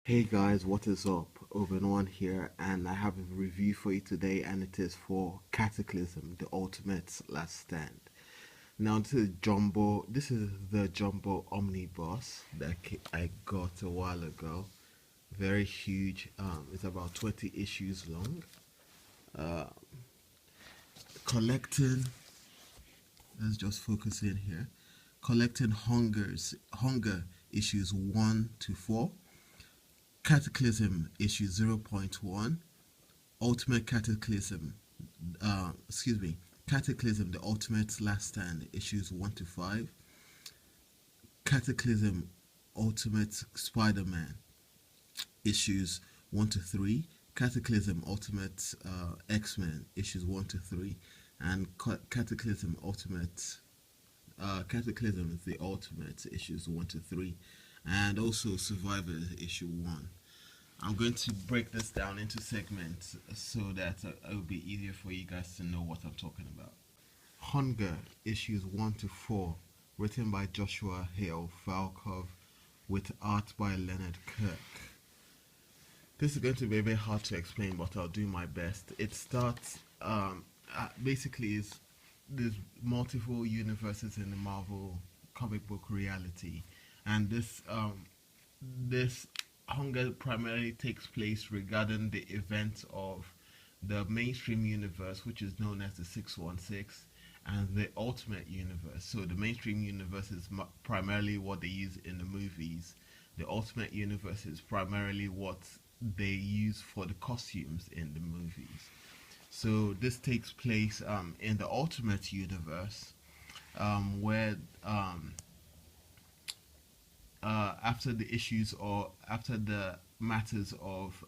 Hey guys, what is up? Owen here, and I have a review for you today, and it is for Cataclysm, the Ultimate Last Stand. Now, this is the Jumbo Omnibus that I got a while ago. Very huge. It's about 20 issues long. Uh, collecting. Let's just focus in here. Collecting hunger issues 1 to 4. Cataclysm issue 0.1, Ultimate Cataclysm, Cataclysm, the Ultimate Last Stand, issues 1 to 5, Cataclysm, Ultimate Spider Man, issues 1 to 3, Cataclysm, Ultimate X Men, issues 1 to 3, and Cataclysm, Cataclysm, the Ultimate, issues 1 to 3, and also Survivor, issue 1. I'm going to break this down into segments so that it will be easier for you guys to know what I'm talking about. Hunger, issues 1 to 4, written by Joshua Hale Falkov, with art by Leonard Kirk. This is going to be a bit hard to explain, but I'll do my best. It starts, basically, there's multiple universes in the Marvel comic book reality, and this hunger primarily takes place regarding the events of the mainstream universe, which is known as the 616, and the Ultimate Universe. So the mainstream universe is primarily what they use in the movies. The Ultimate Universe is primarily what they use for the costumes in the movies. So this takes place in the Ultimate Universe, where after the issues or after the matters of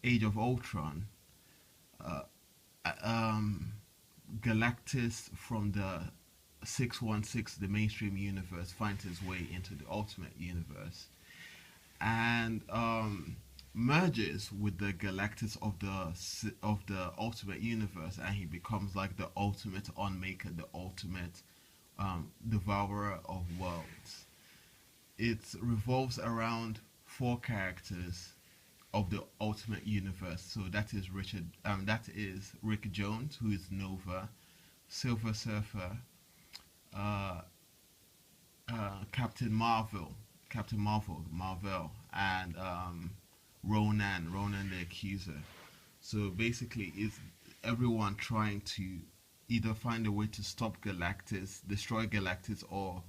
Age of Ultron, uh, Galactus from the 616, the mainstream universe, finds his way into the Ultimate Universe and merges with the Galactus of the Ultimate Universe, and he becomes like the ultimate unmaker, the ultimate devourer of worlds. It revolves around four characters of the Ultimate Universe. So that is Rick Jones, who is Nova, Silver Surfer, uh, Captain Marvel, and Ronan the Accuser. So basically, it's everyone trying to either find a way to stop Galactus, destroy Galactus, or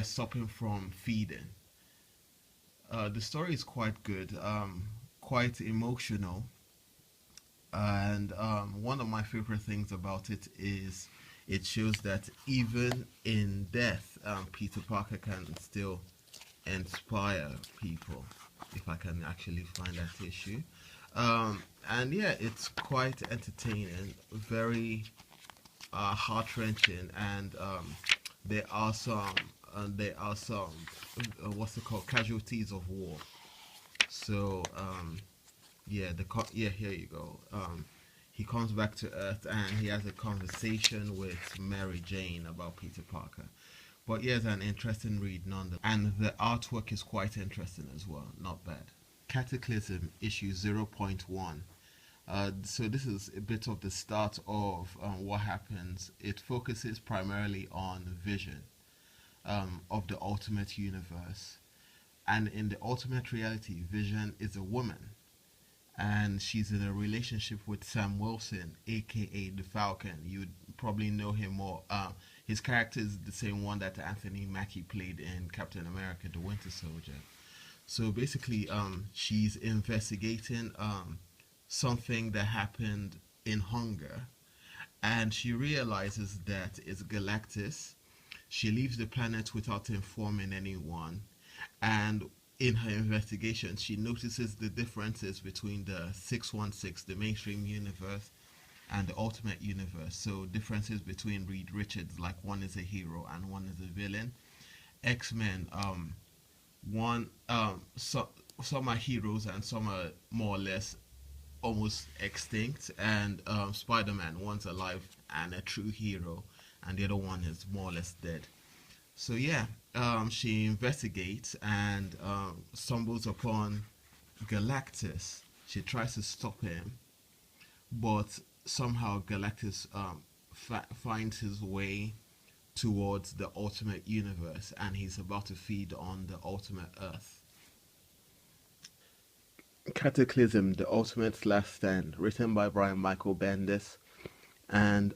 stop him from feeding. The story is quite good, quite emotional, and one of my favorite things about it is it shows that even in death, Peter Parker can still inspire people. If I can actually find that issue. And yeah, it's quite entertaining, very heart wrenching, and there are some what's it called, casualties of war. So here you go. He comes back to Earth and he has a conversation with Mary Jane about Peter Parker. But yeah, it's an interesting read nonetheless, and the artwork is quite interesting as well. Not bad. Cataclysm issue 0.1. So this is a bit of the start of what happens. It focuses primarily on Vision of the Ultimate Universe. And in the Ultimate reality, Vision is a woman. And she's in a relationship with Sam Wilson, aka the Falcon. You'd probably know him more. His character is the same one that Anthony Mackie played in Captain America: The Winter Soldier. So basically, she's investigating something that happened in Hunger, and she realizes that it's Galactus. She leaves the planet without informing anyone, and in her investigation, she notices the differences between the 616, the mainstream universe, and the Ultimate Universe. So differences between Reed Richards, like one is a hero and one is a villain. X Men, some are heroes and some are more or less almost extinct, and Spider-Man, one's alive and a true hero, and the other one is more or less dead. So yeah, she investigates and stumbles upon Galactus. She tries to stop him, but somehow Galactus finds his way towards the ultimate universe, and he's about to feed on the ultimate Earth. Cataclysm, The Ultimate Last Stand, written by Brian Michael Bendis, and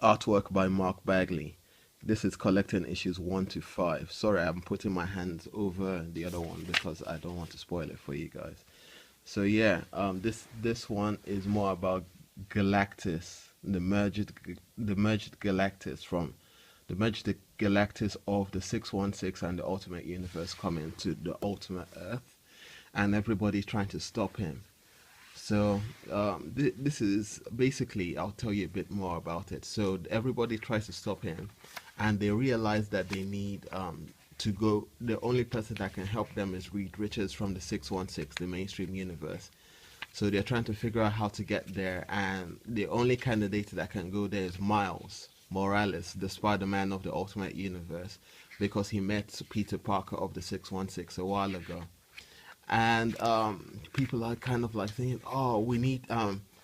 artwork by Mark Bagley. This is collecting issues 1 to 5. Sorry, I'm putting my hands over the other one because I don't want to spoil it for you guys. So yeah, this one is more about Galactus, the merged Galactus from the merged Galactus of the 616 and the Ultimate Universe coming to the Ultimate Earth, and everybody trying to stop him. So this is basically, I'll tell you a bit more about it. So everybody tries to stop him, and they realize that they need to go. The only person that can help them is Reed Richards from the 616, the mainstream universe. So they're trying to figure out how to get there, and the only candidate that can go there is Miles Morales, the Spider-Man of the Ultimate Universe, because he met Peter Parker of the 616 a while ago. And people are kind of like thinking, oh, we need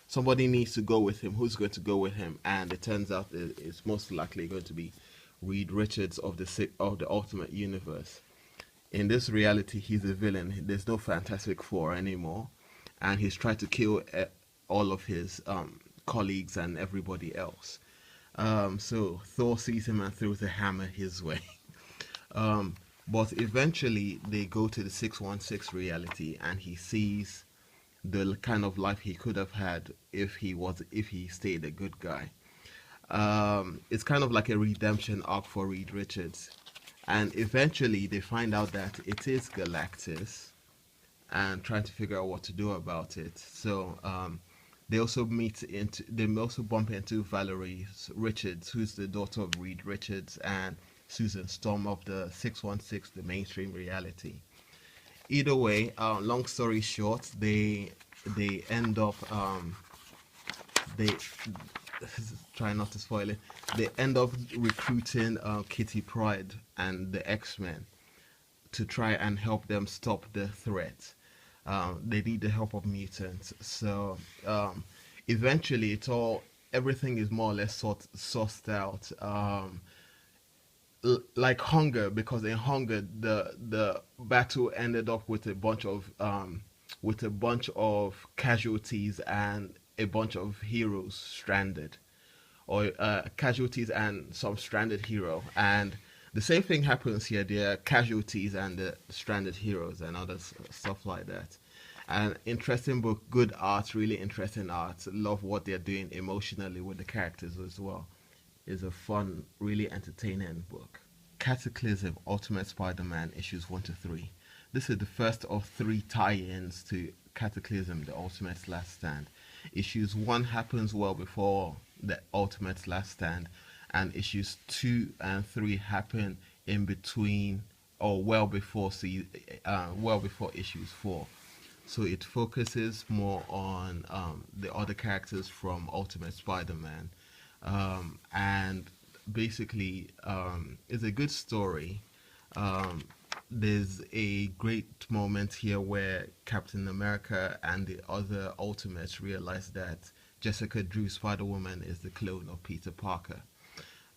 somebody needs to go with him. Who's going to go with him? And it turns out it's most likely going to be Reed Richards of the Ultimate Universe. In this reality, he's a villain. There's no Fantastic Four anymore, and he's tried to kill all of his colleagues and everybody else. So Thor sees him and throws a hammer his way. But eventually they go to the 616 reality, and he sees the kind of life he could have had if he stayed a good guy. It's kind of like a redemption arc for Reed Richards, and eventually they find out that it is Galactus, and trying to figure out what to do about it. So they also bump into Valerie Richards, who's the daughter of Reed Richards, and Susan Storm of the 616, the mainstream reality. Either way, long story short, they end up they try not to spoil it. They end up recruiting Kitty Pryde and the X-Men to try and help them stop the threat. They need the help of mutants. So eventually, everything is more or less sourced out. Like Hunger, because in Hunger the battle ended up with a bunch of casualties and a bunch of heroes stranded, or casualties and some stranded hero. And the same thing happens here. There are casualties and the stranded heroes and other stuff like that. An interesting book, good art, really interesting art. Love what they're doing emotionally with the characters as well. Is a fun, really entertaining book. Cataclysm Ultimate Spider-Man issues 1 to 3. This is the first of 3 tie-ins to Cataclysm, the Ultimate Last Stand. Issues 1 happens well before the Ultimate Last Stand, and issues 2 and 3 happen in between or well before issues 4. So it focuses more on the other characters from Ultimate Spider-Man, and basically it's a good story. There's a great moment here where Captain America and the other Ultimates realize that Jessica Drew Spider-Woman is the clone of Peter Parker.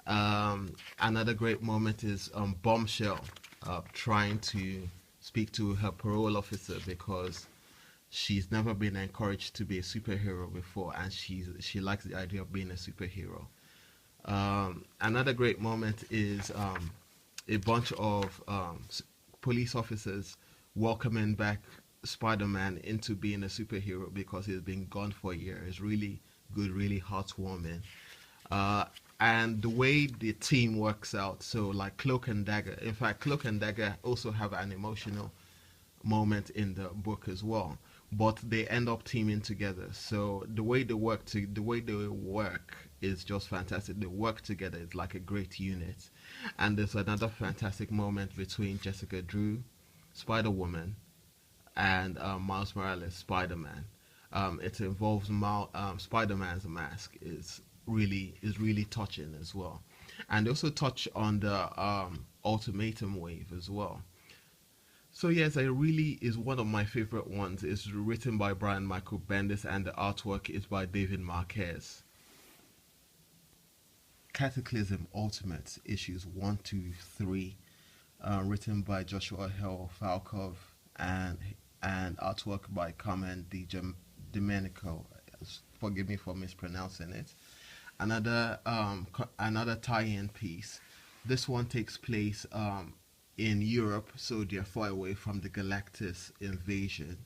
Another great moment is Bombshell trying to speak to her parole officer because she's never been encouraged to be a superhero before, and she likes the idea of being a superhero. Another great moment is a bunch of police officers welcoming back Spider-Man into being a superhero because he's been gone for a year. It's really good, really heartwarming. And the way the team works out, so like Cloak and Dagger. In fact, Cloak and Dagger also have an emotional moment in the book as well, but they end up teaming together. So the way they work is just fantastic. They work together. It's like a great unit. And there's another fantastic moment between Jessica Drew, Spider-Woman, and Miles Morales, Spider-Man. It involves Spider-Man's mask is really touching as well. And they also touch on the Ultimatum wave as well. So yes, it really is one of my favorite ones. It's written by Brian Michael Bendis and the artwork is by David Marquez. Cataclysm Ultimate issues 1, 2, 3, written by Joshua Hell Falkov and artwork by Carmen Domenico. Forgive me for mispronouncing it. Another tie-in piece. This one takes place in Europe, so they're far away from the Galactus invasion.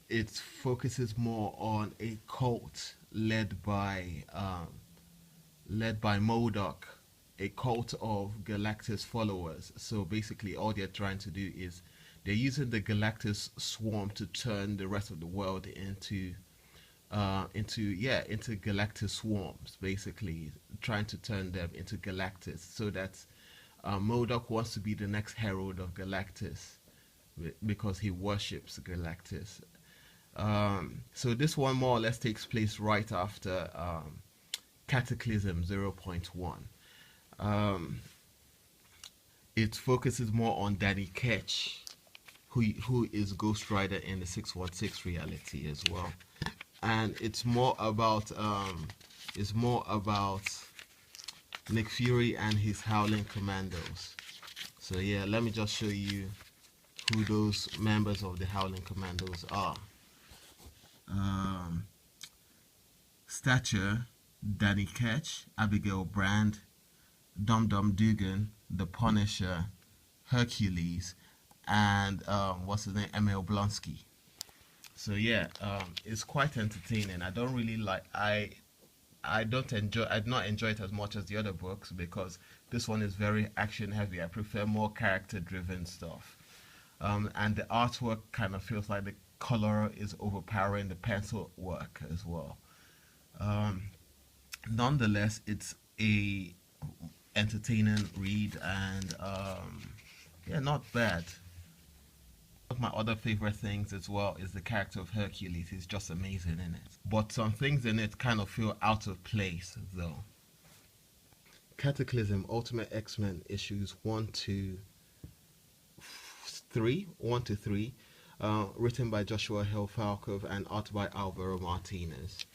It focuses more on a cult led by MODOK, a cult of Galactus followers. So basically, all they're trying to do is they're using the Galactus swarm to turn the rest of the world into Galactus swarms, basically trying to turn them into Galactus, so that MODOK wants to be the next herald of Galactus because he worships Galactus. So this one more or less takes place right after Cataclysm 0.1. It focuses more on Danny Ketch, who is Ghost Rider in the 616 reality as well. And it's more about Nick Fury and his Howling Commandos. So yeah, let me just show you who those members of the Howling Commandos are. Stature, Danny Ketch, Abigail Brand, Dum Dum Dugan, The Punisher, Hercules, and what's his name, Emil Blonsky. So yeah, it's quite entertaining. I don't really like I don't enjoy it as much as the other books because this one is very action heavy. I prefer more character driven stuff. And the artwork kind of feels like the color is overpowering the pencil work as well. Nonetheless, it's a entertaining read and yeah, not bad. One of my other favorite things as well is the character of Hercules. He's just amazing in it. But some things in it kind of feel out of place though. Cataclysm Ultimate X-Men issues 1 to 3, written by Joshua Hill Falkov and art by Alvaro Martinez.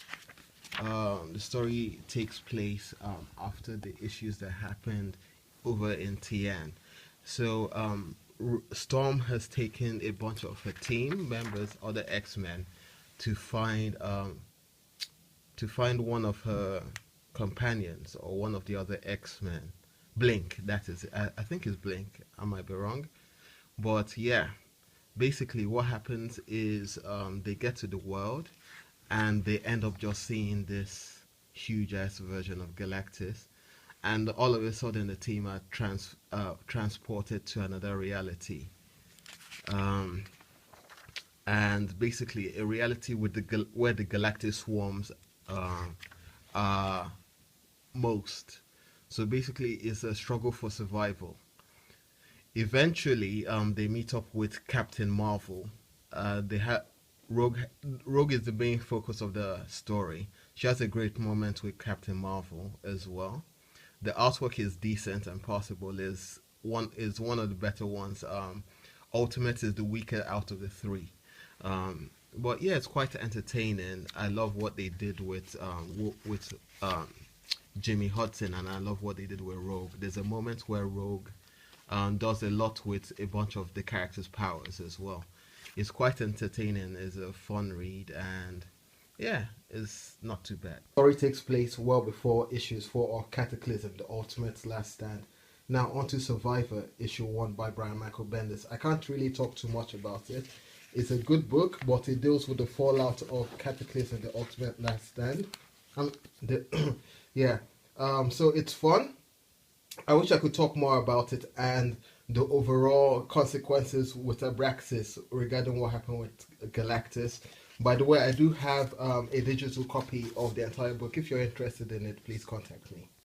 The story takes place after the issues that happened over in Tien. So Storm has taken a bunch of her team members, other X-Men, to find one of her companions or one of the other X-Men. Blink, that is, I think it's Blink. I might be wrong, but yeah. Basically, what happens is they get to the world, and they end up just seeing this huge ass version of Galactus. And all of a sudden the team are transported to another reality, and basically a reality with where the Galactus swarms are most. So basically it's a struggle for survival. Eventually they meet up with Captain Marvel. Rogue is the main focus of the story. She has a great moment with Captain Marvel as well. The artwork is decent and possible is one of the better ones. Ultimate is the weaker out of the three, but yeah, it's quite entertaining. I love what they did with Jimmy Hudson, and I love what they did with Rogue. There's a moment where Rogue does a lot with a bunch of the characters' powers as well. It's quite entertaining. It's a fun read, and yeah, it's not too bad. The story takes place well before issues 4 of Cataclysm, The Ultimate Last Stand. Now on to Survivor, issue 1 by Brian Michael Bendis. I can't really talk too much about it. It's a good book, but it deals with the fallout of Cataclysm, The Ultimate Last Stand. So it's fun. I wish I could talk more about it and the overall consequences with Abraxas regarding what happened with Galactus. By the way, I do have a digital copy of the entire book. If you're interested in it, please contact me.